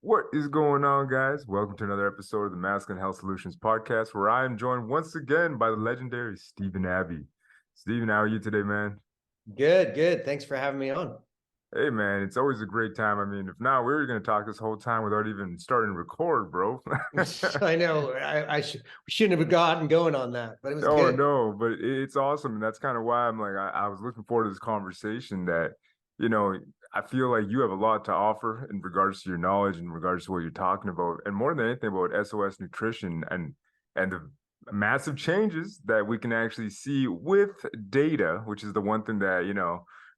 What is going on, guys? Welcome to another episode of the Masculine Health Solutions podcast, where I am joined once again by the legendary Stephen Abbey. Stephen, how are you today, man? Good, good. Thanks for having me on. Hey, man, it's always a great time. I mean, if not, we were going to talk this whole time without even starting to record, bro. I know we shouldn't have gotten going on that, but it was Oh, good. no, but it's awesome. And that's kind of why I was looking forward to this conversation that, you know, I feel like you have a lot to offer in regards to your knowledge, in regards to what you're talking about, and more than anything about SOS nutrition and the massive changes that we can actually see with data, which is the one thing that,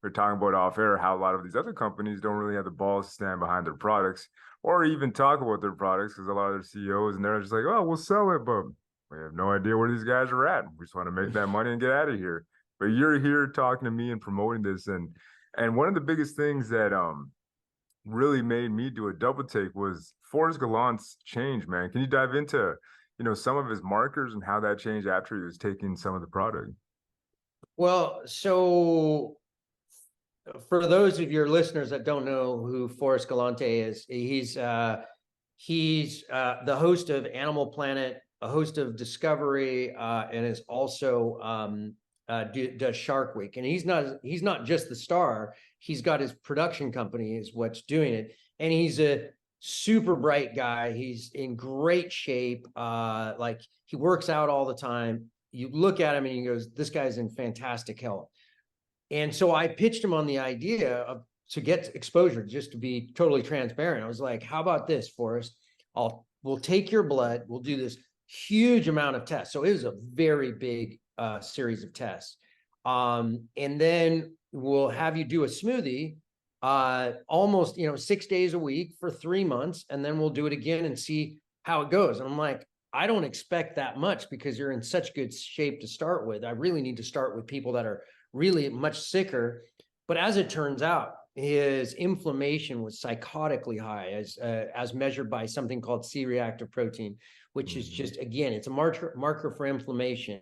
we're talking about off air, how a lot of these other companies don't really have the balls to stand behind their products or even talk about their products because a lot of their CEOs and they're just like, oh, we'll sell it, but we have no idea where these guys are at. We just want to make that money and get out of here. But you're here talking to me and promoting this, and one of the biggest things that really made me do a double take was Forrest Gallant's change, man. Can you dive into, some of his markers and how that changed after he was taking some of the product? Well, so for those of your listeners that don't know who Forrest Galante is, he's the host of Animal Planet, a host of Discovery, and is also does Shark Week. And he's not just the star. He's got his production company is what's doing it, and he's a super bright guy. He's in great shape. Like he works out all the time. You look at him and he goes, "This guy's in fantastic health." And so I pitched him on the idea of to get exposure, just to be totally transparent. I was like, "How about this, Forrest? We'll take your blood. We'll do this huge amount of tests." So it was a very big series of tests, and then we'll have you do a smoothie, almost 6 days a week for 3 months, and then we'll do it again and see how it goes. And I'm like, I don't expect that much because you're in such good shape to start with. I really need to start with people that are really much sicker. But as it turns out, his inflammation was psychotically high as measured by something called C-reactive protein, which is just, again, it's a marker for inflammation.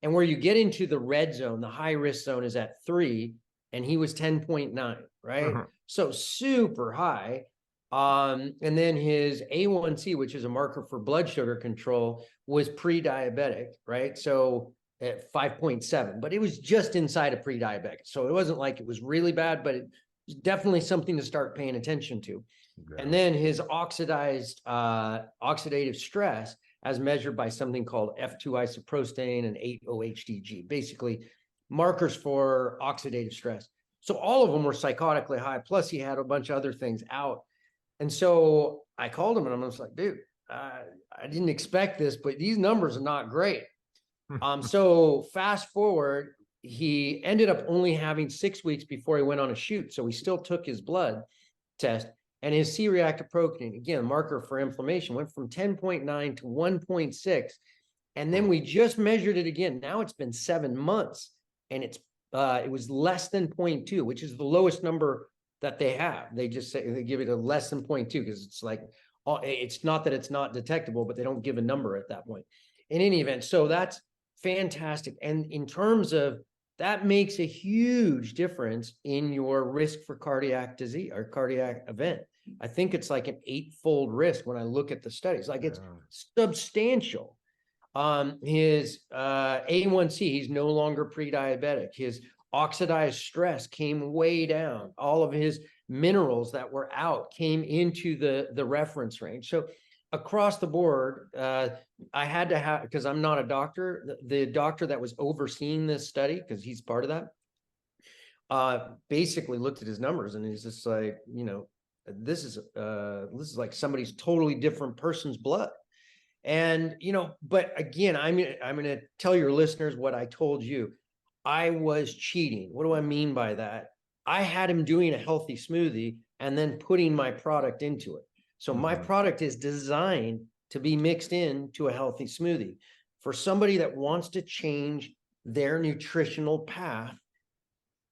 And where you get into the red zone, the high risk zone is at 3, and he was 10.9, right? So super high. And then his A1C, which is a marker for blood sugar control, was pre-diabetic, right? So at 5.7, but it was just inside of pre-diabetic. So it wasn't like it was really bad, but it was definitely something to start paying attention to. Yeah. And then his oxidative stress, as measured by something called F2-isoprostane and 8-OHDG, basically markers for oxidative stress. So all of them were psychotically high. Plus he had a bunch of other things out. And so I called him and I'm just like, dude, I didn't expect this, but these numbers are not great. So fast forward, he ended up only having 6 weeks before he went on a shoot. So we still took his blood test, and his C-reactive protein, again, marker for inflammation, went from 10.9 to 1.6. And then we just measured it again. Now it's been 7 months, and it was less than 0.2, which is the lowest number that they have. They just say they give it a less than 0.2 because it's like, it's not that it's not detectable, but they don't give a number at that point. In any event, so that's fantastic. And in terms of that, makes a huge difference in your risk for cardiac disease or cardiac event. I think it's like an 8-fold risk when I look at the studies. Like it's substantial. His A1C, he's no longer pre-diabetic. His oxidized stress came way down. All of his minerals that were out came into the reference range. So across the board, I had to have, because I'm not a doctor, the doctor that was overseeing this study, because he's part of that, basically looked at his numbers and he's just like, this is like somebody's totally different person's blood. And, but again, I'm going to tell your listeners what I told you. I was cheating. What do I mean by that? I had him doing a healthy smoothie and then putting my product into it. So my product is designed to be mixed into a healthy smoothie. For somebody that wants to change their nutritional path,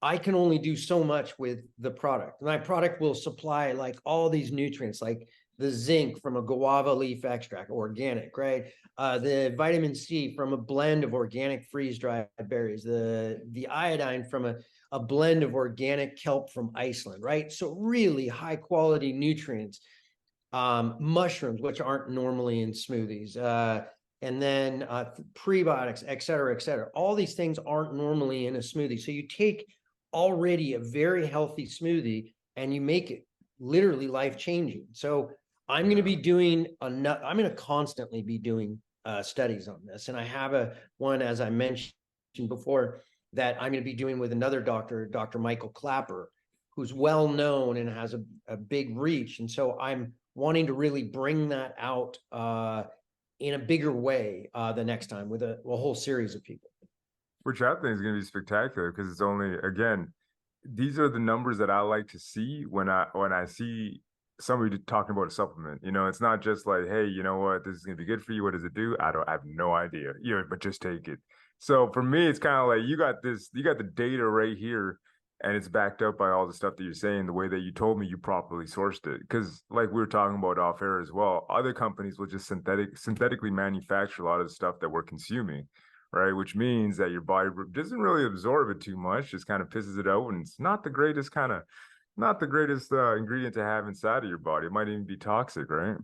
I can only do so much with the product. My product will supply like all these nutrients, like the zinc from a guava leaf extract, organic, right? The vitamin C from a blend of organic freeze-dried berries, the iodine from a blend of organic kelp from Iceland, right? So really high quality nutrients. mushrooms, which aren't normally in smoothies, and then prebiotics, et cetera, et cetera. All these things aren't normally in a smoothie. So you take already a very healthy smoothie and you make it literally life-changing. So I'm going to be doing I'm going to constantly be doing studies on this. And I have one, as I mentioned before, that I'm going to be doing with another doctor, Dr. Michael Clapper, who's well known and has a big reach. And so I'm wanting to really bring that out in a bigger way the next time with a whole series of people. Which I think is going to be spectacular because it's only, again, these are the numbers that I like to see when I see somebody talking about a supplement. You know, it's not just like, hey, you know what, this is going to be good for you. What does it do? I have no idea. You know, but just take it. So for me, it's kind of like you got the data right here, and it's backed up by all the stuff that you're saying, the way that you told me you properly sourced it. Because like we were talking about off air as well, other companies will just synthetically manufacture a lot of the stuff that we're consuming, right? Which means that your body doesn't really absorb it too much, just kind of pisses it out, and it's not the greatest ingredient to have inside of your body. It might even be toxic, right?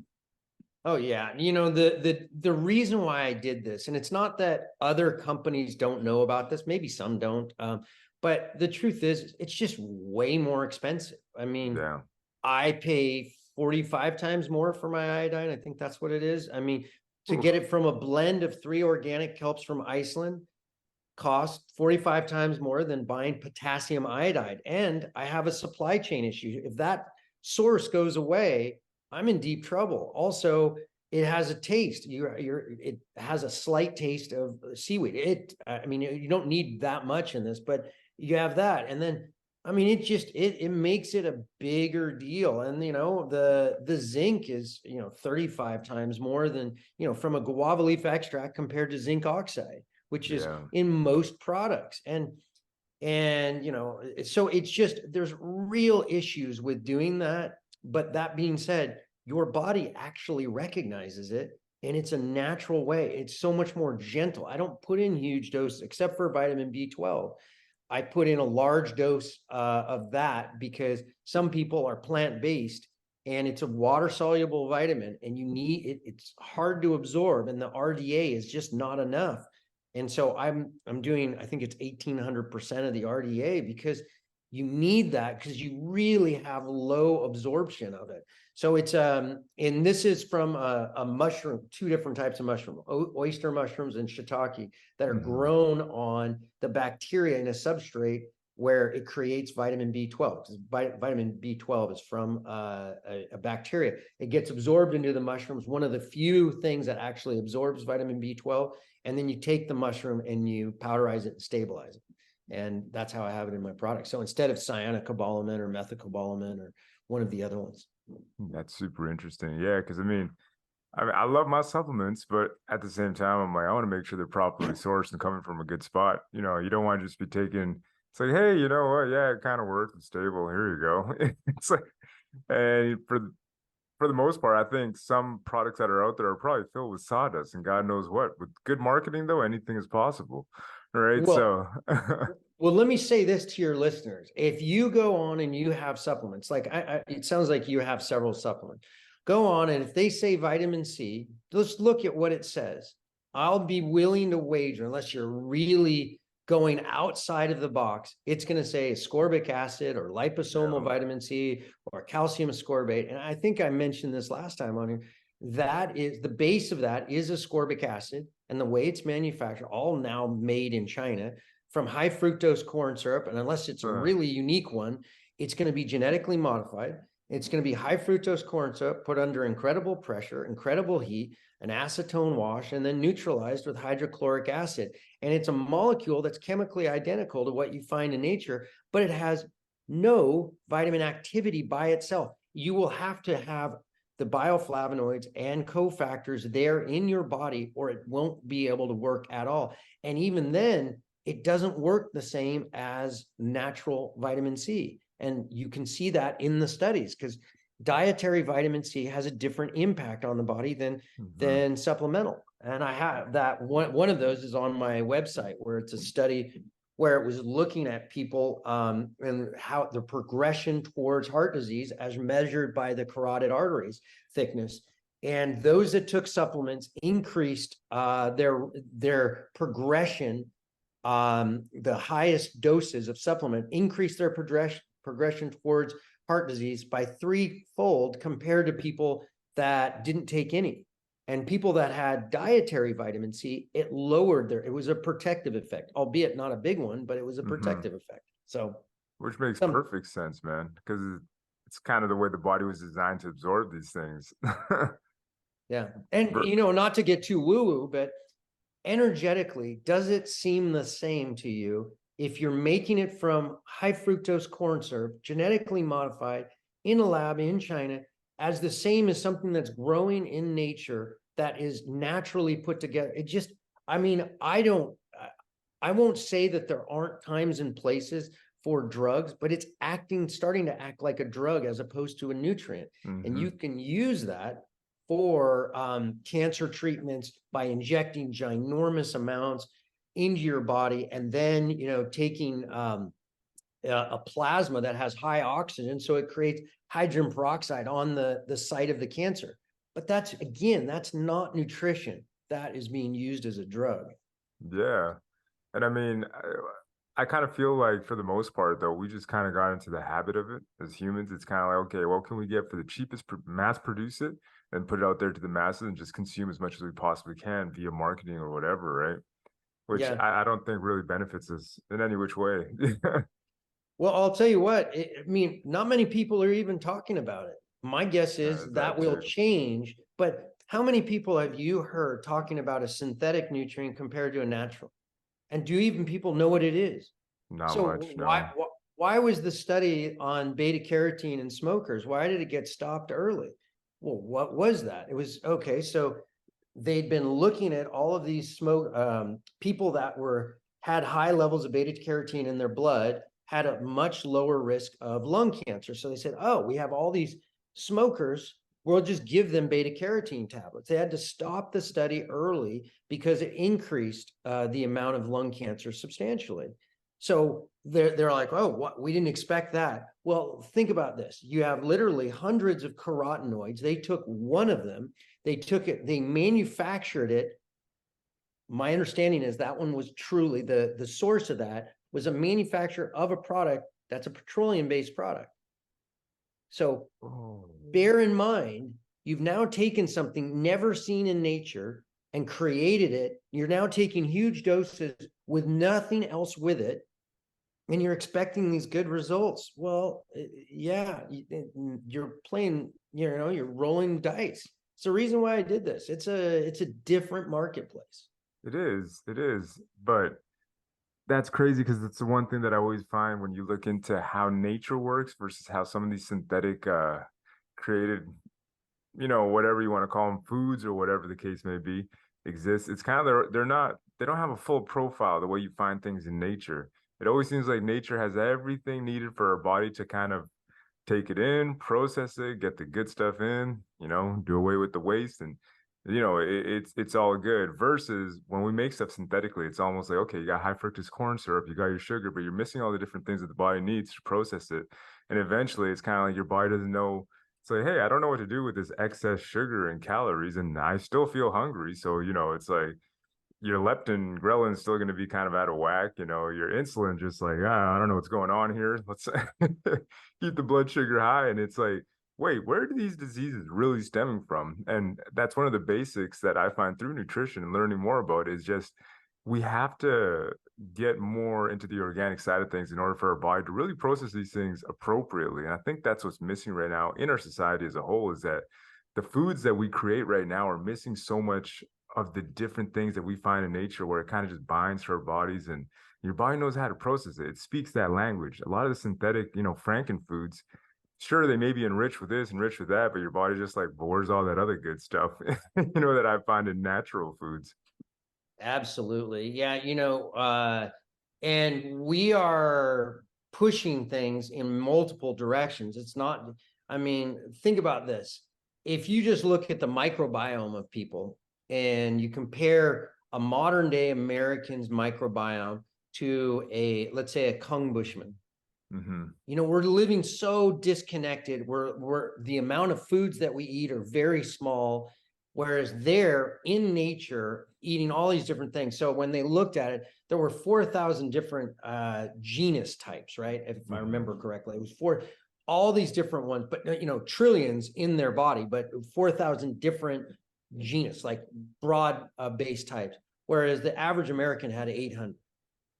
Oh yeah, you know, the reason why I did this, and it's not that other companies don't know about this, maybe some don't, but the truth is it's just way more expensive. I mean, Yeah. I pay 45 times more for my iodine. I think that's what it is. I mean, to Oof. get it from a blend of 3 organic kelps from Iceland cost 45 times more than buying potassium iodide. And I have a supply chain issue. If that source goes away, I'm in deep trouble. Also, it has a taste. It has a slight taste of seaweed. I mean, you don't need that much in this, but you have that. And then, I mean, it makes it a bigger deal. And, you know, the zinc is, 35 times more than, from a guava leaf extract compared to zinc oxide, which is Yeah. in most products. And so it's just, there's real issues with doing that. But that being said, your body actually recognizes it, and it's a natural way. It's so much more gentle. I don't put in huge doses except for vitamin B12. I put in a large dose of that because some people are plant-based and it's a water-soluble vitamin, and you need it. It's hard to absorb, and the RDA is just not enough. And so I'm doing, I think it's 1800% of the RDA because you need that because you really have low absorption of it. So it's and this is from a mushroom, 2 different types of mushroom, oyster mushrooms and shiitake, that are Mhm. grown on the bacteria in a substrate where it creates vitamin B12. Because vitamin B12 is from a bacteria. It gets absorbed into the mushrooms, one of the few things that actually absorbs vitamin B12. And then you take the mushroom and you powderize it and stabilize it. And that's how I have it in my product. So instead of cyanocobalamin or methylcobalamin or one of the other ones. That's super interesting. Yeah, because I love my supplements, but at the same time, I'm like, I want to make sure they're properly sourced and coming from a good spot. You know, you don't want to just be taking, it's like, hey, you know what? Yeah, it kind of works. It's stable. Here you go. It's like, and for the most part, I think some products that are out there are probably filled with sawdust and God knows what. With good marketing, though, anything is possible. Right. Well, So, well, let me say this to your listeners. If you go on and you have supplements, like it sounds like you have several supplements, go on, and if they say vitamin C, let's look at what it says. I'll be willing to wager, unless you're really going outside of the box, it's going to say ascorbic acid or liposomal yeah. vitamin C or calcium ascorbate. And I think I mentioned this last time on here. That is the base of that is ascorbic acid, and the way it's manufactured, all now made in China from high fructose corn syrup. And unless it's a Uh, really unique one, it's going to be genetically modified. It's going to be high fructose corn syrup put under incredible pressure, incredible heat, an acetone wash, and then neutralized with hydrochloric acid. And it's a molecule that's chemically identical to what you find in nature, but it has no vitamin activity by itself. You will have to have the bioflavonoids and cofactors there in your body, or it won't be able to work at all. And even then, it doesn't work the same as natural vitamin C. And you can see that in the studies, because dietary vitamin C has a different impact on the body mhm. than supplemental. And I have that one of those is on my website, where it's a study where it was looking at people and how the progression towards heart disease as measured by the carotid arteries thickness. And those that took supplements increased their progression. The highest doses of supplement increased their progression towards heart disease by threefold compared to people that didn't take any. And people that had dietary vitamin C, it lowered it was a protective effect, albeit not a big one, but it was a protective effect. So, which makes perfect sense, man, because it's kind of the way the body was designed to absorb these things. Yeah. And, not to get too woo-woo, but energetically, does it seem the same to you if you're making it from high fructose corn syrup, genetically modified in a lab in China, as the same as something that's growing in nature that is naturally put together? It just, I won't say that there aren't times and places for drugs, but it's starting to act like a drug as opposed to a nutrient. And you can use that for cancer treatments by injecting ginormous amounts into your body, and then taking a plasma that has high oxygen, so it creates hydrogen peroxide on the site of the cancer. But that's not nutrition. That is being used as a drug. Yeah. And I mean, I kind of feel like for the most part, though, we just kind of got into the habit of it as humans. It's kind of like, okay, what can we get for the cheapest, mass produce it and put it out there to the masses and just consume as much as we possibly can via marketing or whatever, right? Which I don't think really benefits us in any which way. Well, I'll tell you what, not many people are even talking about it. My guess is that will change, but how many people have you heard talking about a synthetic nutrient compared to a natural? And do even people know what it is? Not much, no. Why was the study on beta carotene in smokers? Why did it get stopped early? Well, what was that? It was, okay, so they'd been looking at all of these people that had high levels of beta carotene in their blood, had a much lower risk of lung cancer. So they said, oh, we have all these smokers, we'll just give them beta carotene tablets. They had to stop the study early because it increased the amount of lung cancer substantially. So they're like, oh, what? We didn't expect that. Well, think about this. You have literally hundreds of carotenoids. They took one of them, they manufactured it. My understanding is that one was truly the source of that was a manufacturer of a product that's a petroleum-based product. So bear in mind, you've now taken something never seen in nature and created it. You're now taking huge doses with nothing else with it, and you're expecting these good results. Well, yeah, you're playing, you're rolling dice. It's the reason why I did this. It's a different marketplace. It is. But that's crazy because it's the one thing that I always find when you look into how nature works versus how some of these synthetic created, whatever you want to call them, foods or whatever the case may be, exist. It's kind of they don't have a full profile the way you find things in nature. It always seems like nature has everything needed for our body to kind of take it in, process it, get the good stuff in, do away with the waste, and it's all good. Versus when we make stuff synthetically, it's almost like, okay, you got high fructose corn syrup, you got your sugar, but you're missing all the different things that the body needs to process it. And eventually it's kind of like your body doesn't know. It's like, hey, I don't know what to do with this excess sugar and calories, and I still feel hungry. So, it's like your leptin, ghrelin is still going to be kind of out of whack. Your insulin just like, I don't know what's going on here. Let's keep the blood sugar high. And it's like, wait, where do these diseases really stemming from? And that's one of the basics that I find through nutrition and learning more about is just we have to get more into the organic side of things in order for our body to really process these things appropriately. And I think that's what's missing right now in our society as a whole is that the foods that we create right now are missing so much of the different things that we find in nature where it kind of just binds to our bodies and your body knows how to process it. It speaks that language. A lot of the synthetic, Franken foods, sure, they may be enriched with this, enriched with that, but your body just like bores all that other good stuff, that I find in natural foods. Absolutely. Yeah. And we are pushing things in multiple directions. It's not, think about this. If you just look at the microbiome of people and you compare a modern day American's microbiome to let's say a Kung Bushman. Mm-hmm. You know, we're living so disconnected. We're the amount of foods that we eat are very small, whereas they're in nature eating all these different things. So when they looked at it, there were 4,000 different genus types, right? If I remember correctly, it was all these different ones, but you know, trillions in their body, but 4,000 different genus, like broad base types, whereas the average American had 800.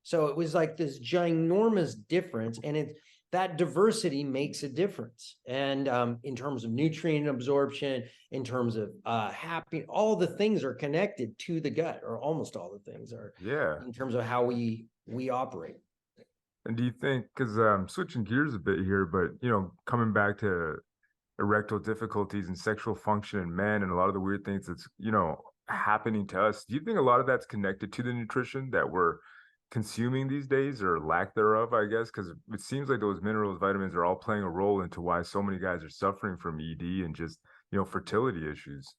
So it was like this ginormous difference, and that diversity makes a difference. And in terms of nutrient absorption, in terms of happy, all the things are connected to the gut, or almost all the things are. Yeah. In terms of how we operate. And do you think, because switching gears a bit here, but coming back to erectile difficulties and sexual function in men and a lot of the weird things that's happening to us, do you think a lot of that's connected to the nutrition that we're consuming these days, or lack thereof, I guess? Because it seems like those minerals, vitamins are all playing a role into why so many guys are suffering from ED and just fertility issues.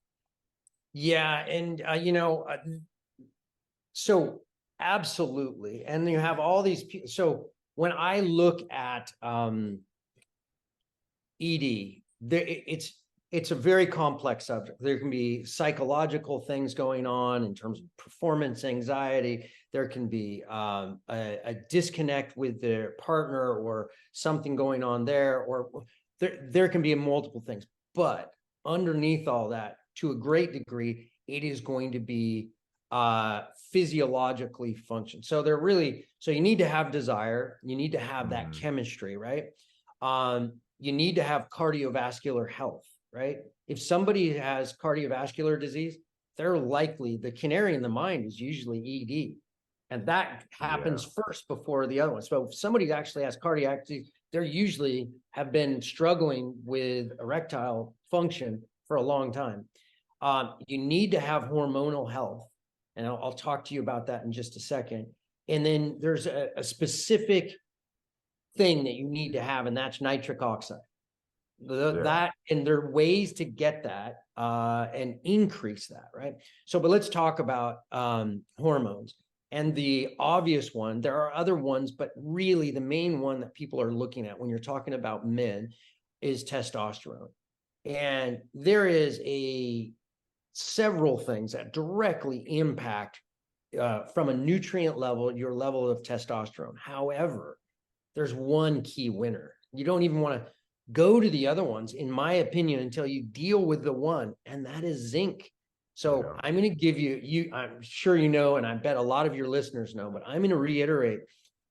Yeah, and so absolutely. And you have all these people. So when I look at ED, it's a very complex subject. There can be psychological things going on in terms of performance anxiety. There can be a disconnect with their partner, or something going on there, or there can be multiple things. But underneath all that, to a great degree, it is going to be physiologically function. So you need to have desire. You need to have that chemistry, right? You need to have cardiovascular health, right? If somebody has cardiovascular disease, they're likely, the canary in the mine is usually ED. And that happens first before the other one. So if somebody actually has cardiac disease, they usually have been struggling with erectile function for a long time. You need to have hormonal health. And I'll talk to you about that in just a second. And then there's a specific thing that you need to have, and that's nitric oxide. That, and there are ways to get that and increase that, right? So, but let's talk about hormones. And the obvious one, there are other ones, but really the main one that people are looking at when you're talking about men is testosterone. And there is several things that directly impact from a nutrient level, your level of testosterone. However, there's one key winner. You don't even want to go to the other ones, in my opinion, until you deal with the one, and that is zinc. So I'm going to give you, I'm sure you know, and I bet a lot of your listeners know, but I'm going to reiterate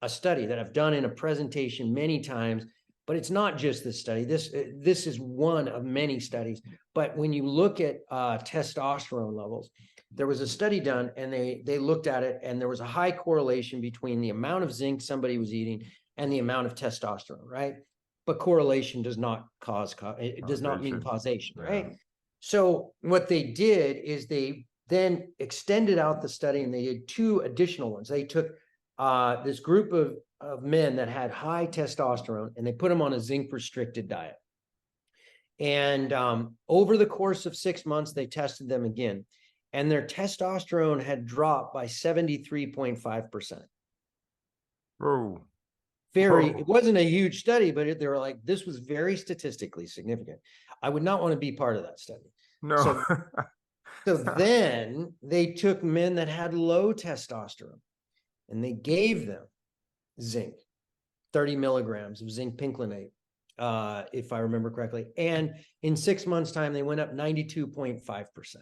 a study that I've done in a presentation many times. But it's not just this study. This is one of many studies. But when you look at testosterone levels, there was a study done, and they looked at it, and there was a high correlation between the amount of zinc somebody was eating and the amount of testosterone, right? But correlation does not it does not mean causation, right? So what they did is they then extended out the study, and they did two additional ones. They took this group of men that had high testosterone, and they put them on a zinc restricted diet. And over the course of 6 months, they tested them again, and their testosterone had dropped by 73.5%. Whoa. It wasn't a huge study, but they were like, this was very statistically significant. I would not want to be part of that study. No. So then they took men that had low testosterone, and they gave them zinc, 30 milligrams of zinc picolinate, if I remember correctly. And in 6 months' time, they went up 92.5%.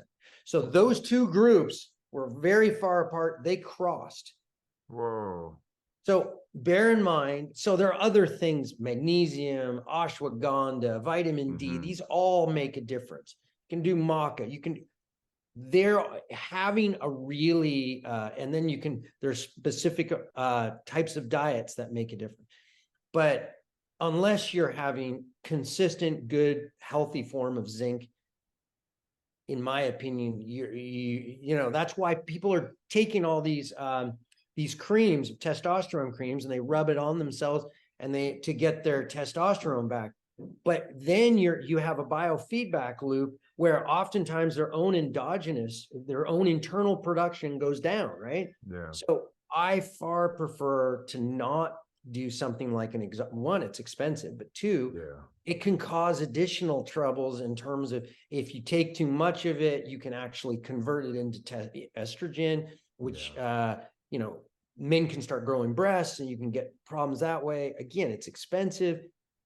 So those two groups were very far apart. They crossed. Whoa. So bear in mind, so there are other things, magnesium, ashwagandha, vitamin D, these all make a difference. You can do maca, they're having a really, and then there's specific types of diets that make a difference. But unless you're having consistent, good, healthy form of zinc, in my opinion, that's why people are taking all these creams, testosterone creams, and they rub it on themselves to get their testosterone back. But then you have a biofeedback loop where oftentimes their own internal production goes down, right? Yeah. So I far prefer to not do something like one, it's expensive, but two, Yeah. it can cause additional troubles in terms of if you take too much of it, you can actually convert it into estrogen, which, you know, men can start growing breasts and you can get problems that way. Again, it's expensive.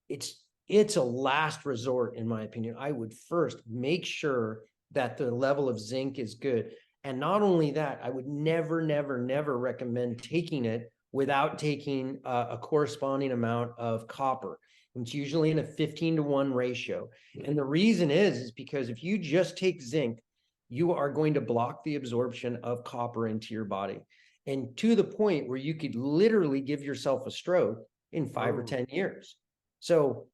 It's a last resort, in my opinion. I would first make sure that the level of zinc is good. And not only that, I would never, never, never recommend taking it without taking a corresponding amount of copper. It's usually in a 15-to-1 ratio. And the reason is because if you just take zinc, you are going to block the absorption of copper into your body. And to the point where you could literally give yourself a stroke in 5 or 10 years. So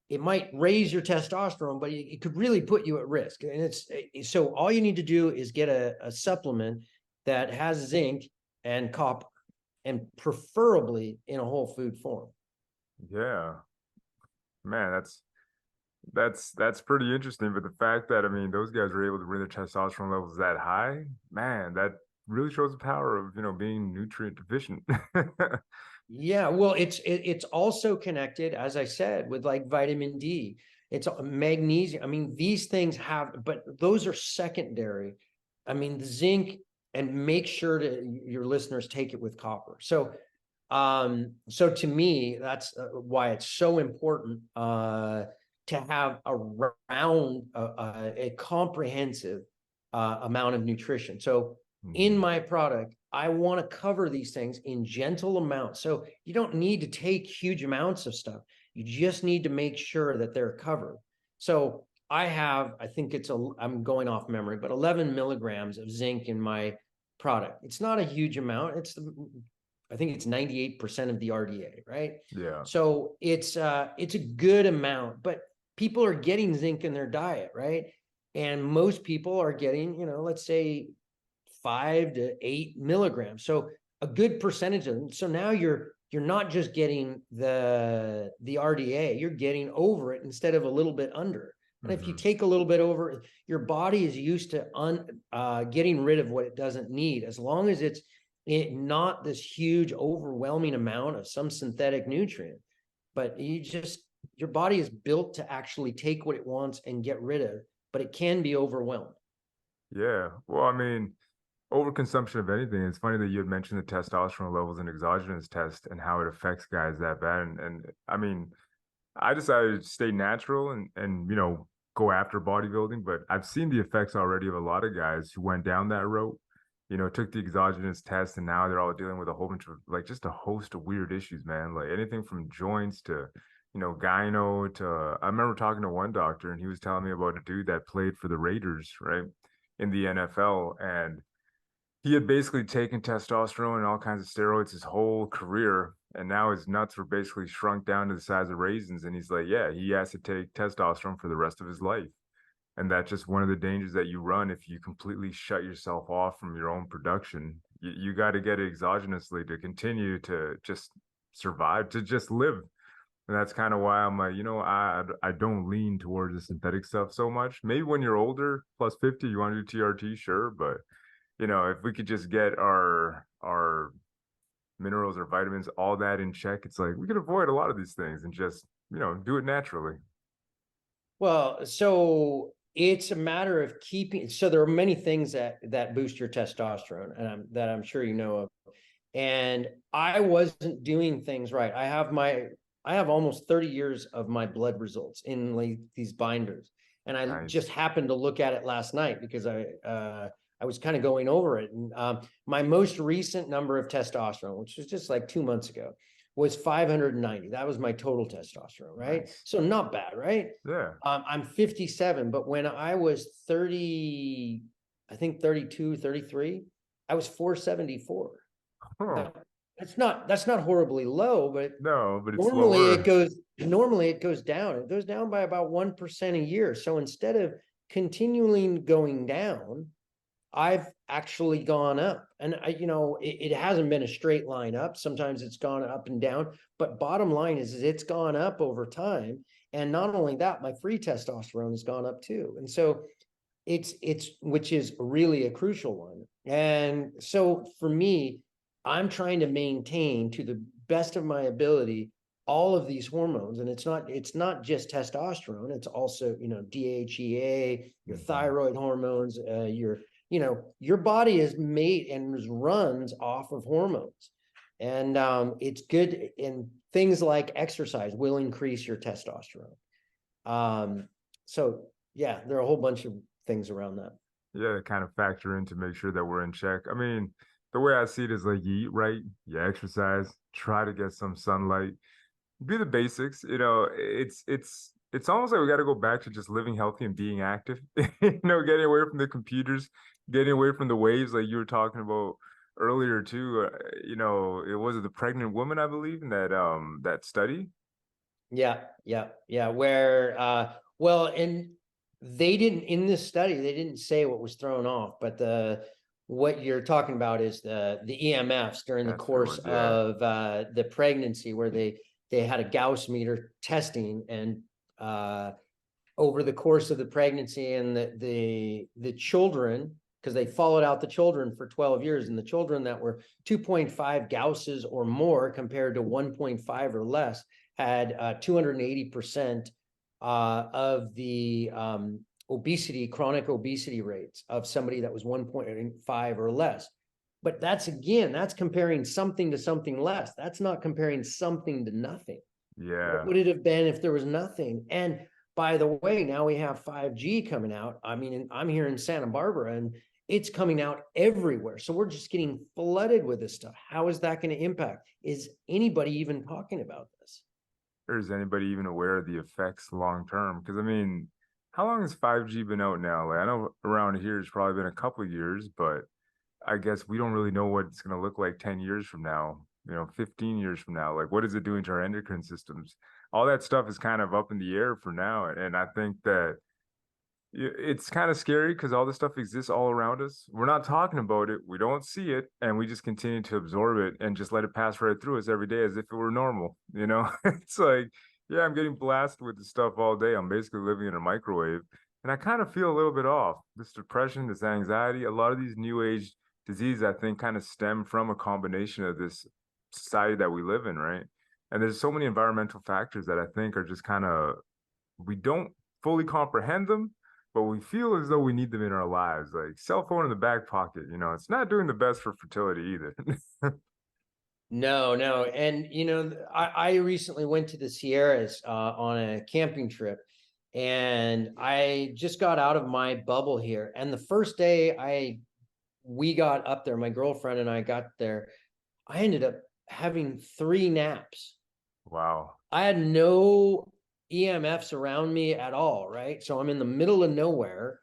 it might raise your testosterone, but it could really put you at risk. And so all you need to do is get a supplement that has zinc and copper, and preferably in a whole food form. Yeah. Man, that's pretty interesting. But the fact that, I mean, those guys were able to bring their testosterone levels that high, man, that really shows the power of, being nutrient deficient. Yeah, well, it's also connected, as I said, with like vitamin D. It's magnesium. I mean, these things have, but those are secondary. I mean, the zinc, and make sure to your listeners take it with copper. So to me, that's why it's so important to have a comprehensive amount of nutrition. So in my product, I want to cover these things in gentle amounts. So you don't need to take huge amounts of stuff. You just need to make sure that they're covered. So I think I'm going off memory, but 11 milligrams of zinc in my product. It's not a huge amount. I think it's 98% of the RDA, right? Yeah. So it's a good amount, but people are getting zinc in their diet, right? And most people are getting, let's say 5 to 8 milligrams. So a good percentage of them. So now you're not just getting the RDA, you're getting over it instead of a little bit under. And if you take a little bit over, your body is used to getting rid of what it doesn't need, as long as it's not this huge overwhelming amount of some synthetic nutrient. But your body is built to actually take what it wants and get rid of, but it can be overwhelmed. Yeah. Well, I mean, overconsumption of anything. It's funny that you had mentioned the testosterone levels in exogenous test and how it affects guys that bad. And I mean, I decided to stay natural and go after bodybuilding, but I've seen the effects already of a lot of guys who went down that road, took the exogenous test, and now they're all dealing with a whole bunch of, like, just a host of weird issues, man. Like anything from joints to, gyno to, I remember talking to one doctor and he was telling me about a dude that played for the Raiders, right, in the NFL. And he had basically taken testosterone and all kinds of steroids his whole career, and now his nuts were basically shrunk down to the size of raisins. And he's like, yeah, he has to take testosterone for the rest of his life. And that's just one of the dangers that you run if you completely shut yourself off from your own production. You got to get it exogenously to continue to just survive, to just live. And that's kind of why I'm like, I don't lean towards the synthetic stuff so much. Maybe when you're older, plus 50, you want to do TRT, sure, but if we could just get our minerals or vitamins, all that in check, it's like we could avoid a lot of these things and just, do it naturally. Well, so it's a matter of keeping. So there are many things that boost your testosterone, and that I'm sure you know of. And I wasn't doing things right. I have almost 30 years of my blood results in like these binders, and I just Nice. happened to look at it last night because I was kind of going over it. And my most recent number of testosterone, which was just like 2 months ago, was 590. That was my total testosterone, right? Nice. So not bad, right? Yeah. I'm 57, but when I was 30, I think 32, 33, I was 474. Oh, That's not horribly low, but no, but it's normally lower. it goes down. It goes down by about 1% a year. So instead of continually going down, I've actually gone up. And it hasn't been a straight line up. Sometimes it's gone up and down, but bottom line is it's gone up over time. And not only that, my free testosterone has gone up too. And so it's which is really a crucial one. And so for me, I'm trying to maintain to the best of my ability all of these hormones. And it's not just testosterone, it's also, DHEA, your Mhm. thyroid hormones, your body is made and runs off of hormones. And it's good. And things like exercise will increase your testosterone. So yeah, there are a whole bunch of things around that. Yeah, kind of factor in to make sure that we're in check. I mean, the way I see it is like you eat right, you exercise, try to get some sunlight, do the basics. It's almost like we got to go back to just living healthy and being active. Getting away from the computers, getting away from the waves like you were talking about earlier too. It was the pregnant woman, I believe, in that study. Yeah. Where well, and they didn't in this study, they didn't say what was thrown off, but the what you're talking about is the EMFs during the That's what it course was. Yeah. of the pregnancy, where they had a Gauss meter testing, and over the course of the pregnancy, and the children, because they followed out the children for 12 years, and the children that were 2.5 Gausses or more compared to 1.5 or less had 280% of the obesity, chronic obesity rates of somebody that was 1.5 or less. But that's comparing something to something less. That's not comparing something to nothing. What Yeah. would it have been if there was nothing? And by the way, now we have 5G coming out. I mean, I'm here in Santa Barbara, and it's coming out everywhere. So we're just getting flooded with this stuff. How is that going to impact? Is anybody even talking about this? Or is anybody even aware of the effects long term? Because I mean, how long has 5G been out now? Like I know around here it's probably been a couple of years, but I guess we don't really know what it's going to look like 10 years from now, 15 years from now. Like, what is it doing to our endocrine systems? All that stuff is kind of up in the air for now. And I think that it's kind of scary because all this stuff exists all around us. We're not talking about it, we don't see it, and we just continue to absorb it and just let it pass right through us every day as if it were normal. It's like, yeah, I'm getting blasted with this stuff all day. I'm basically living in a microwave. And I kind of feel a little bit off. This depression, this anxiety, a lot of these new age diseases, I think, kind of stem from a combination of this society that we live in, right? And there's so many environmental factors that I think are just kind of, we don't fully comprehend them, but we feel as though we need them in our lives. Like cell phone in the back pocket, it's not doing the best for fertility either. No. And, I recently went to the Sierras on a camping trip, and I just got out of my bubble here. And the first day we got up there, my girlfriend and I got there, I ended up having 3 naps. Wow. I had no EMFs around me at all, right? So I'm in the middle of nowhere,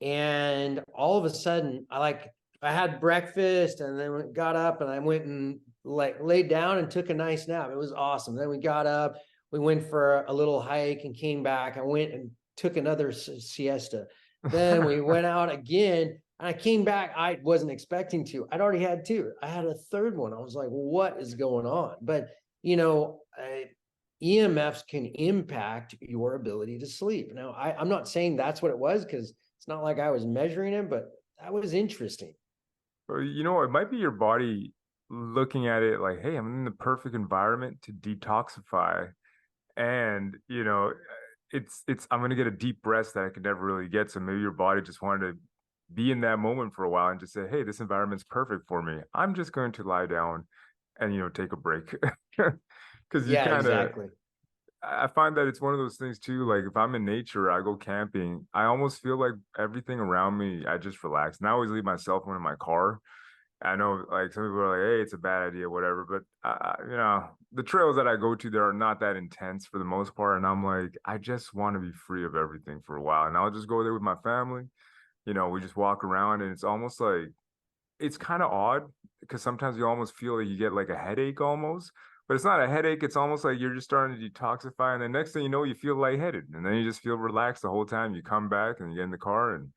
and all of a sudden, I had breakfast, and then got up, and I went and laid down and took a nice nap. It was awesome. Then we got up, we went for a little hike and came back. I went and took another siesta. Then we went out again, and I came back. I wasn't expecting to. I'd already had two. I had a third one. I was like, what is going on? But EMFs can impact your ability to sleep. Now, I'm not saying that's what it was, because it's not like I was measuring it, but that was interesting. Well, it might be your body looking at it like, hey, I'm in the perfect environment to detoxify. And, it's I'm gonna get a deep rest that I could never really get. So maybe your body just wanted to be in that moment for a while and just say, hey, this environment's perfect for me. I'm just going to lie down and take a break. Because you Yeah, kind of exactly. I find that it's one of those things too. Like if I'm in nature, I go camping, I almost feel like everything around me, I just relax. And I always leave my cell phone in my car. I know like some people are like, hey, it's a bad idea, whatever. But the trails that I go to, there are not that intense for the most part. And I'm like, I just want to be free of everything for a while. And I'll just go there with my family. We just walk around, and it's almost like it's kind of odd because sometimes you almost feel like you get like a headache almost, but it's not a headache. It's almost like you're just starting to detoxify. And the next thing you know, you feel lightheaded, and then you just feel relaxed the whole time. You come back and you get in the car, and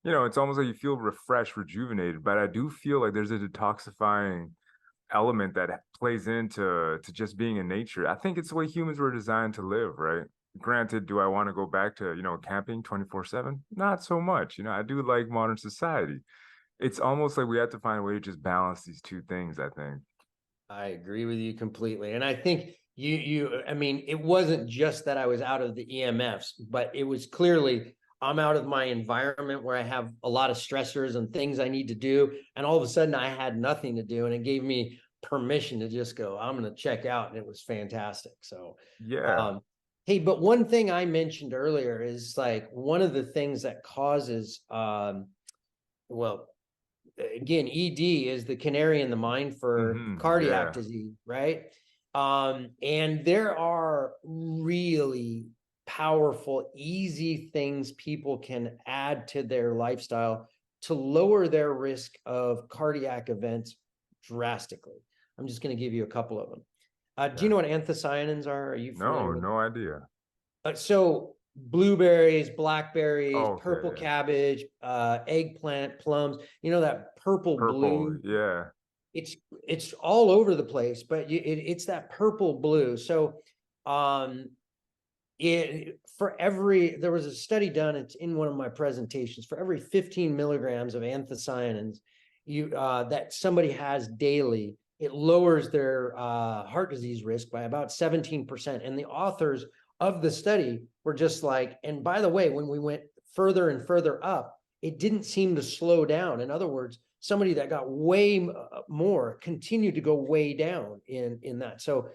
it's almost like you feel refreshed, rejuvenated. But I do feel like there's a detoxifying element that plays into just being in nature. I think it's the way humans were designed to live, right? Granted, do I want to go back to, camping 24/7? Not so much. I do like modern society. It's almost like we have to find a way to just balance these two things, I think. I agree with you completely. And I think I mean, it wasn't just that I was out of the EMFs, but it was clearly I'm out of my environment where I have a lot of stressors and things I need to do. And all of a sudden I had nothing to do. And it gave me permission to just go, I'm going to check out. And it was fantastic. So, Yeah. hey, but one thing I mentioned earlier is like one of the things that causes, well, again, ED is the canary in the mine for cardiac Yeah. disease, right? And there are really powerful, easy things people can add to their lifestyle to lower their risk of cardiac events drastically. I'm just going to give you a couple of them. Do you Yeah. know what anthocyanins are? Are you familiar No, with no idea. so blueberries, blackberries, purple Okay. cabbage, eggplant, plums, you know, that purple Purple. blue, Yeah. it's all over the place, but it's that purple blue. So um there was a study done, it's in one of my presentations, for every 15 milligrams of anthocyanins that somebody has daily, it lowers their heart disease risk by about 17%. And the authors of the study were just like, and by the way, when we went further and further up, it didn't seem to slow down. In other words, somebody that got way more continued to go way down in that. So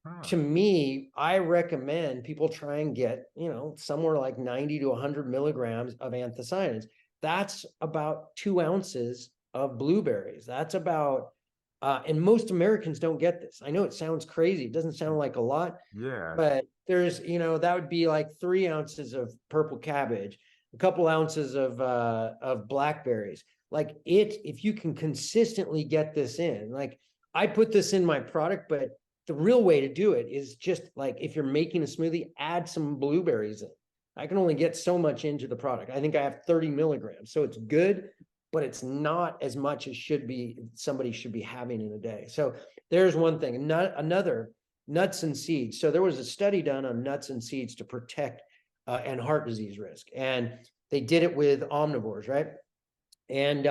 Huh. to me, I recommend people try and get, you know, somewhere like 90 to 100 milligrams of anthocyanins. That's about 2 ounces of blueberries. That's about, and most Americans don't get this. I know it sounds crazy. It doesn't sound like a lot, Yeah. but there's, you know, that would be like 3 ounces of purple cabbage, a couple ounces of blackberries. Like if you can consistently get this in, like I put this in my product, but the real way to do it is just like if you're making a smoothie, add some blueberries in. I can only get so much into the product. I think I have 30 milligrams, so it's good, but it's not as much as somebody should be having in a day. So there's one thing. Another, nuts and seeds. So there was a study done on nuts and seeds to protect and heart disease risk, and they did it with omnivores, right? And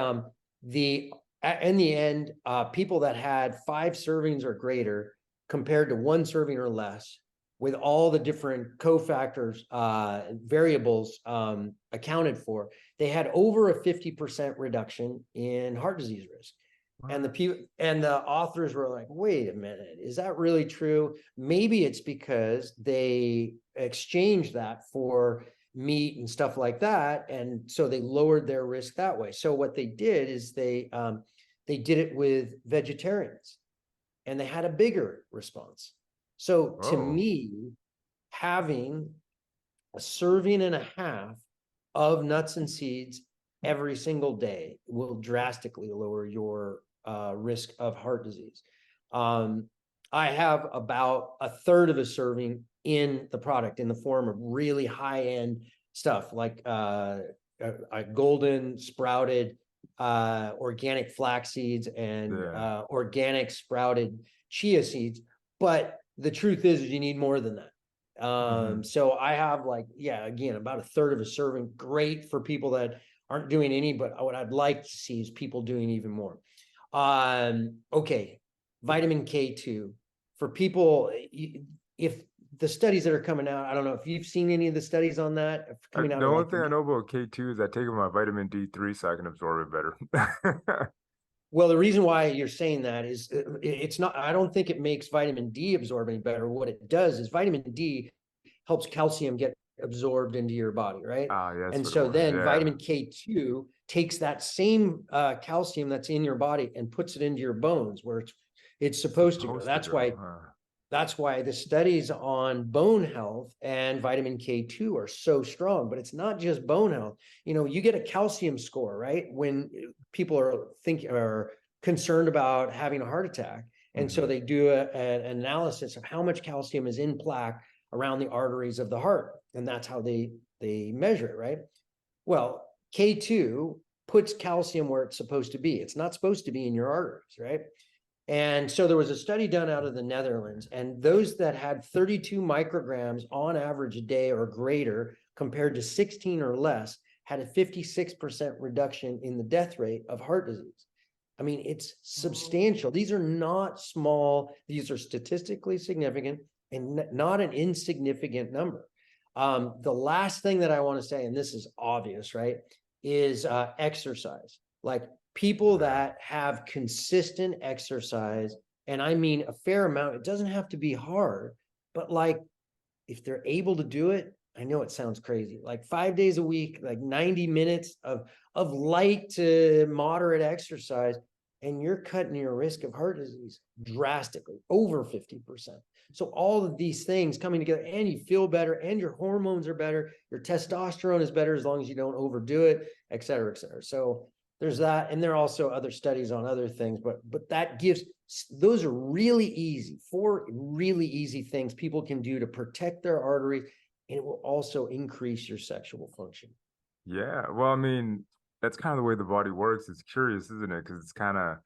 the in the end, people that had 5 servings or greater compared to 1 serving or less, with all the different cofactors, variables accounted for, they had over a 50% reduction in heart disease risk. And the authors were like, wait a minute, is that really true? Maybe it's because they exchanged that for meat and stuff like that, and so they lowered their risk that way. So what they did is they did it with vegetarians, and they had a bigger response. So to Oh. me, having a serving and a half of nuts and seeds every single day will drastically lower your risk of heart disease. I have about a third of a serving in the product in the form of really high-end stuff like a golden sprouted organic flax seeds and Yeah. organic sprouted chia seeds. But the truth is you need more than that. So I have like, yeah, again, about a third of a serving. Great for people that aren't doing any, but what I'd like to see is people doing even more. Okay, vitamin K2 for people. If the studies that are coming out, I don't know if you've seen any of the studies on that coming out The of only like thing I know about K2 is I take my vitamin D3 so I can absorb it better. well, the reason why you're saying that is it's not, I don't think it makes vitamin D absorb any better. What it does is vitamin D helps calcium get absorbed into your body, right? Ah, yeah, that's And what it so was. then Yeah. vitamin K2 takes that same calcium that's in your body and puts it into your bones where it's supposed to go. Supposed to go, huh? That's why the studies on bone health and vitamin K2 are so strong, but it's not just bone health. You know, you get a calcium score, right? When people are concerned about having a heart attack. And so they do an analysis of how much calcium is in plaque around the arteries of the heart. And that's how they measure it, right? Well, K2 puts calcium where it's supposed to be. It's not supposed to be in your arteries, right? And so there was a study done out of the Netherlands, and those that had 32 micrograms on average a day or greater compared to 16 or less had a 56% reduction in the death rate of heart disease. I mean, it's substantial. These are not small. These are statistically significant and not an insignificant number. The last thing that I want to say, and this is obvious, right, is exercise. Like people that have consistent exercise, and I mean a fair amount, it doesn't have to be hard, but like if they're able to do it, I know it sounds crazy, like 5 days a week, like 90 minutes of light to moderate exercise, and you're cutting your risk of heart disease drastically, over 50%. So all of these things coming together, and you feel better, and your hormones are better, your testosterone is better as long as you don't overdo it, et cetera, et cetera. So there's that, and there are also other studies on other things, but that gives, those are really easy, 4 really easy things people can do to protect their arteries, and it will also increase your sexual function. Yeah. Well, I mean, that's kind of the way the body works. It's curious, isn't it? Because it's kind of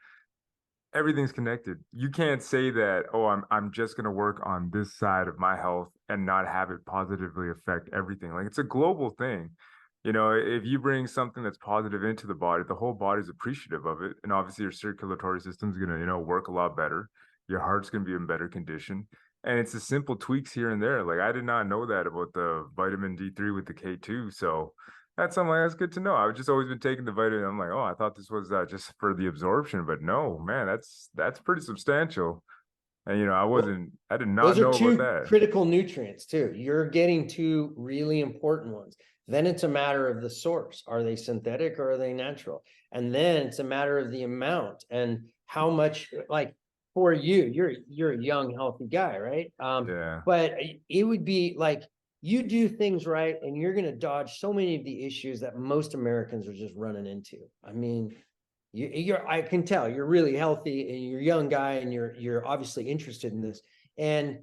everything's connected. You can't say that, oh, I'm just gonna work on this side of my health and not have it positively affect everything. Like it's a global thing. You know, if you bring something that's positive into the body, the whole body's appreciative of it. And obviously your circulatory system's gonna, work a lot better. Your heart's gonna be in better condition. And it's the simple tweaks here and there. Like I did not know that about the vitamin D3 with the K2. So that's something that's good to know. I've just always been taking the vitamin. I'm like, oh, I thought this was just for the absorption, but no, man, that's pretty substantial. And Well, I did not those are know about 2 that. critical nutrients too. You're getting 2 really important ones. Then it's a matter of the source. Are they synthetic or are they natural? And then it's a matter of the amount and how much, like for you, you're a young, healthy guy, right? Yeah. But it would be like you do things right and you're going to dodge so many of the issues that most Americans are just running into. I mean, I can tell you're really healthy and you're a young guy and you're obviously interested in this. And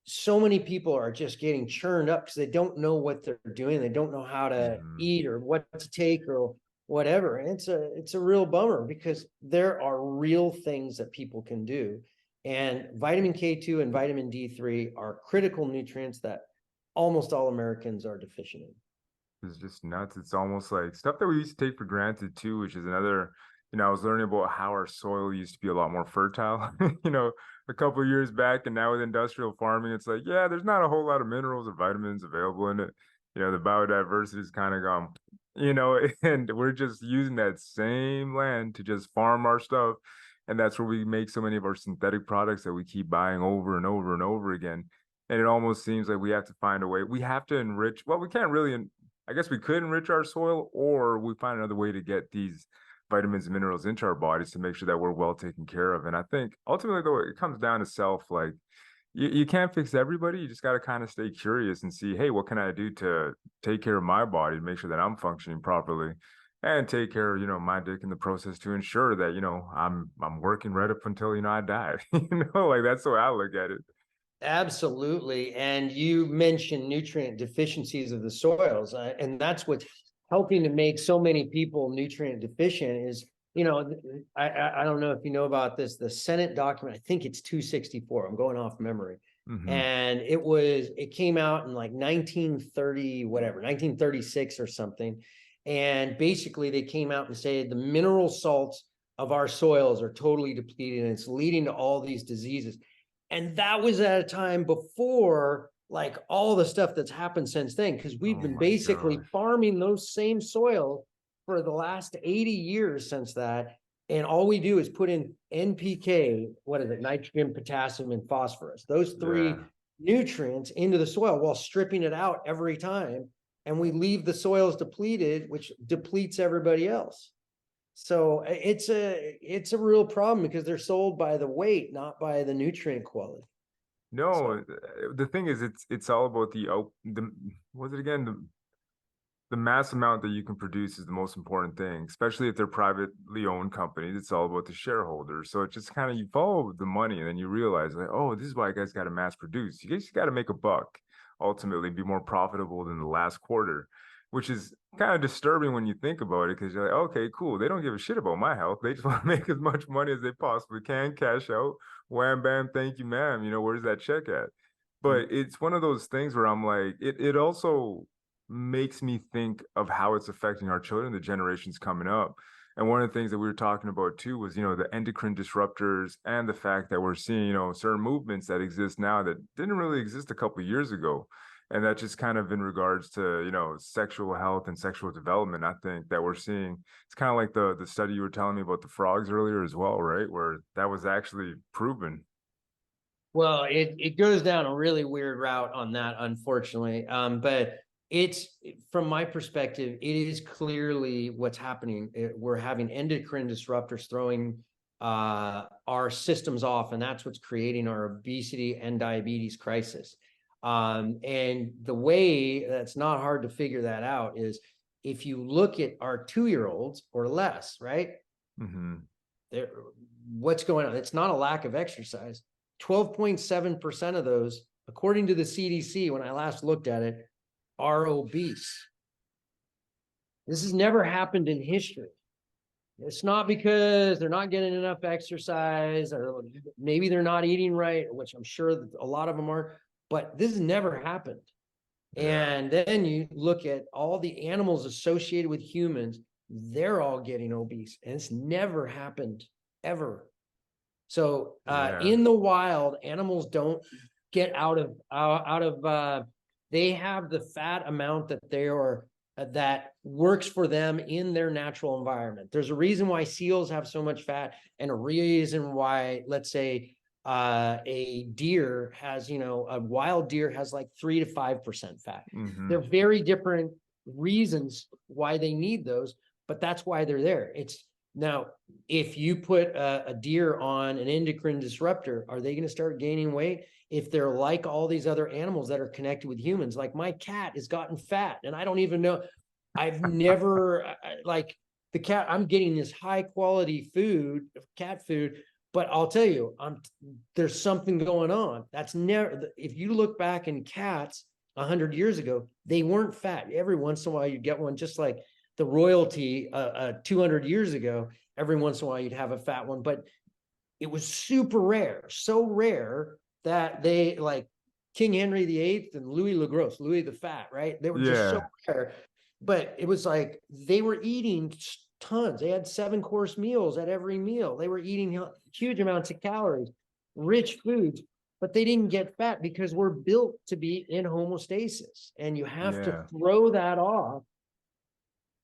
so many people are just getting churned up because they don't know what they're doing. They don't know how to Mhm. eat or what to take or whatever. And it's a real bummer because there are real things that people can do. And vitamin K2 and vitamin D3 are critical nutrients that almost all Americans are deficient in. It's just nuts. It's almost like stuff that we used to take for granted too, which is another, I was learning about how our soil used to be a lot more fertile, a couple of years back. And now with industrial farming, it's like, yeah, there's not a whole lot of minerals or vitamins available in it. The biodiversity is kind of gone, and we're just using that same land to just farm our stuff. And that's where we make so many of our synthetic products that we keep buying over and over and over again. And it almost seems like we have to find a way. We have to enrich. Well, we can't really I guess we could enrich our soil, or we find another way to get these vitamins and minerals into our bodies to make sure that we're well taken care of. And I think ultimately, though, it comes down to self. Like you can't fix everybody. You just got to kind of stay curious and see, hey, what can I do to take care of my body, make sure that I'm functioning properly, and take care of my dick in the process to ensure that I'm working right up until I die. Like that's the way I look at it. Absolutely. And you mentioned nutrient deficiencies of the soils, and that's what's helping to make so many people nutrient deficient is, I don't know if you know about this, the Senate document, I think it's 264. I'm going off memory. Hmm. And it came out in like 1930, whatever, 1936 or something. And basically they came out and said the mineral salts of our soils are totally depleted and it's leading to all these diseases. And that was at a time before like all the stuff that's happened since then, because we've Oh been my basically gosh. farming those same soil for the last 80 years since that. And all we do is put in NPK, what is it, nitrogen, potassium, and phosphorus, those Yeah. 3 nutrients into the soil while stripping it out every time. And we leave the soils depleted, which depletes everybody else. So it's a real problem because they're sold by the weight, not by the nutrient quality. No, So the thing is, it's all about the what's it again? The mass amount that you can produce is the most important thing, especially if they're privately owned companies. It's all about the shareholders. So it just kind of you follow the money and then you realize like, oh, this is why you guys got to mass produce. You guys got to make a buck, ultimately be more profitable than the last quarter, which is kind of disturbing when you think about it because you're like, okay, cool. They don't give a shit about my health. They just want to make as much money as they possibly can, cash out, wham bam, thank you, ma'am. Where's that check at? But it's one of those things where I'm like, it also makes me think of how it's affecting our children, the generations coming up. And one of the things that we were talking about too was, the endocrine disruptors and the fact that we're seeing, certain movements that exist now that didn't really exist a couple of years ago. And that just kind of in regards to, sexual health and sexual development, I think that we're seeing it's kind of like the study you were telling me about the frogs earlier as well, right? Where that was actually proven. Well, it goes down a really weird route on that, unfortunately. But it's from my perspective, it is clearly what's happening. We're having endocrine disruptors throwing our systems off, and that's what's creating our obesity and diabetes crisis. And the way that's not hard to figure that out is if you look at our 2-year-olds or less, right? Mm-hmm. What's going on? It's not a lack of exercise. 12.7% of those, according to the CDC, when I last looked at it, are obese. This has never happened in history. It's not because they're not getting enough exercise, or maybe they're not eating right, which I'm sure that a lot of them are, but this has never happened. Yeah. And then you look at all the animals associated with humans, they're all getting obese, and it's never happened ever. So Yeah. in the wild, animals don't get they have the fat amount that they are that works for them in their natural environment. There's a reason why seals have so much fat, and a reason why, let's say, a deer has, a wild deer has like 3 to 5% fat. Mm-hmm. They're very different reasons why they need those, but that's why they're there. It's now, if you put a deer on an endocrine disruptor, are they going to start gaining weight? If they're like all these other animals that are connected with humans, like my cat has gotten fat, and I don't even know. I've never like the cat. I'm getting this high quality food, cat food, but I'll tell you, there's something going on. That's never. If you look back in cats 100 years ago, they weren't fat. Every once in a while, you get one, just like the royalty 200 years ago. Every once in a while, you'd have a fat one, but it was super rare, so rare that they, like King Henry VIII and Louis le Gros, Louis the Fat, right? They were just so Yeah. rare. But it was like they were eating tons. They had 7-course meals at every meal. They were eating huge amounts of calories, rich foods, but they didn't get fat because we're built to be in homeostasis. And you have to Yeah. throw that off,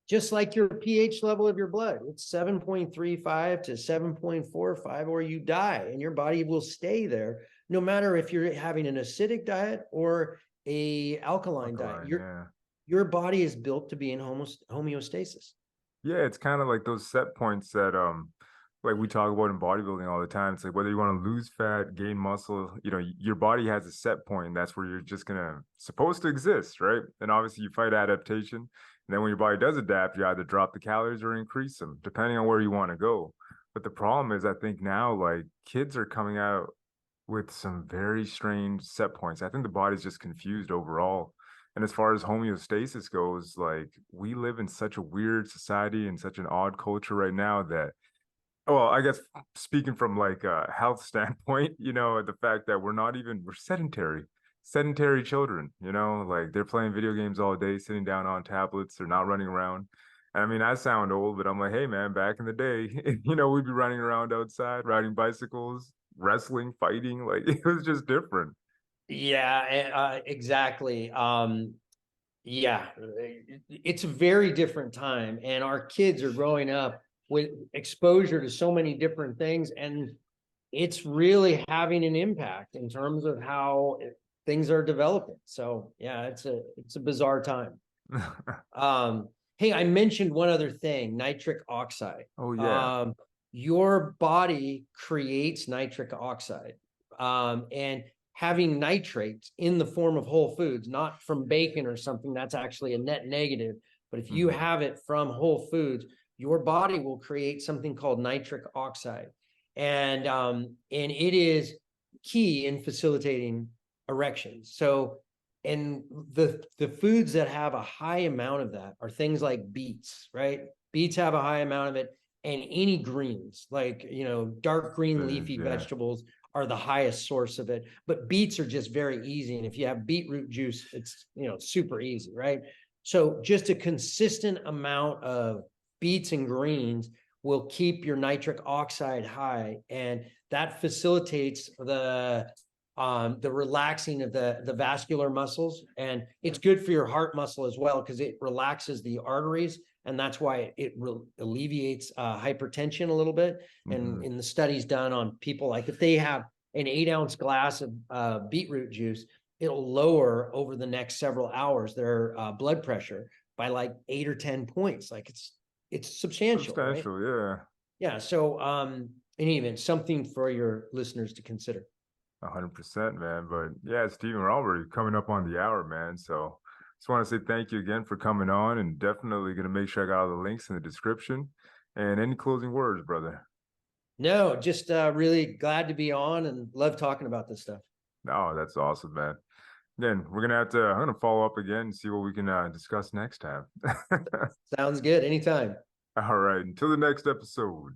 just like your pH level of your blood. It's 7.35 to 7.45, or you die, and your body will stay there, no matter if you're having an acidic diet or a alkaline diet. Alkaline, yeah. Your body is built to be in homeostasis. Yeah, it's kind of like those set points that like we talk about in bodybuilding all the time. It's like whether you want to lose fat, gain muscle, your body has a set point, and that's where you're just gonna supposed to exist, right? And obviously you fight adaptation. And then when your body does adapt, you either drop the calories or increase them, depending on where you want to go. But the problem is I think now like kids are coming out with some very strange set points. I think the body's just confused overall. And as far as homeostasis goes, like we live in such a weird society and such an odd culture right now that, well, I guess speaking from like a health standpoint, the fact that we're sedentary children, like they're playing video games all day, sitting down on tablets, they're not running around. I mean, I sound old, but I'm like, hey man, back in the day, we'd be running around outside, riding bicycles, wrestling, fighting, like it was just different. Yeah, exactly. Yeah, it's a very different time, and our kids are growing up with exposure to so many different things, and it's really having an impact in terms of how things are developing. So yeah, it's a bizarre time. Hey, I mentioned one other thing, nitric oxide. Oh yeah. Your body creates nitric oxide, and having nitrates in the form of whole foods, not from bacon or something, that's actually a net negative. But if you Hmm. have it from whole foods, your body will create something called nitric oxide, and it is key in facilitating erections. So, and the foods that have a high amount of that are things like beets, right? Beets have a high amount of it, and any greens, like dark green Spinach, leafy yeah. vegetables are the highest source of it. But beets are just very easy, and if you have beetroot juice, it's super easy, right? So just a consistent amount of beets and greens will keep your nitric oxide high, and that facilitates the relaxing of the vascular muscles, and it's good for your heart muscle as well because it relaxes the arteries, and that's why it alleviates hypertension a little bit. And in the studies done on people, like if they have an 8-ounce glass of beetroot juice, it'll lower over the next several hours their blood pressure by like 8 or 10 points. Like it's substantial, right? Substantial, yeah. Yeah. So in any event, something for your listeners to consider. 100%, man. But yeah, Steven, we're already coming up on the hour, man. So just want to say thank you again for coming on, and definitely going to make sure I got all the links in the description. And any closing words, brother? No, just really glad to be on and love talking about this stuff. No, that's awesome, man. Again, we're gonna have to. I'm gonna follow up again and see what we can discuss next time. Sounds good. Anytime. All right. Until the next episode.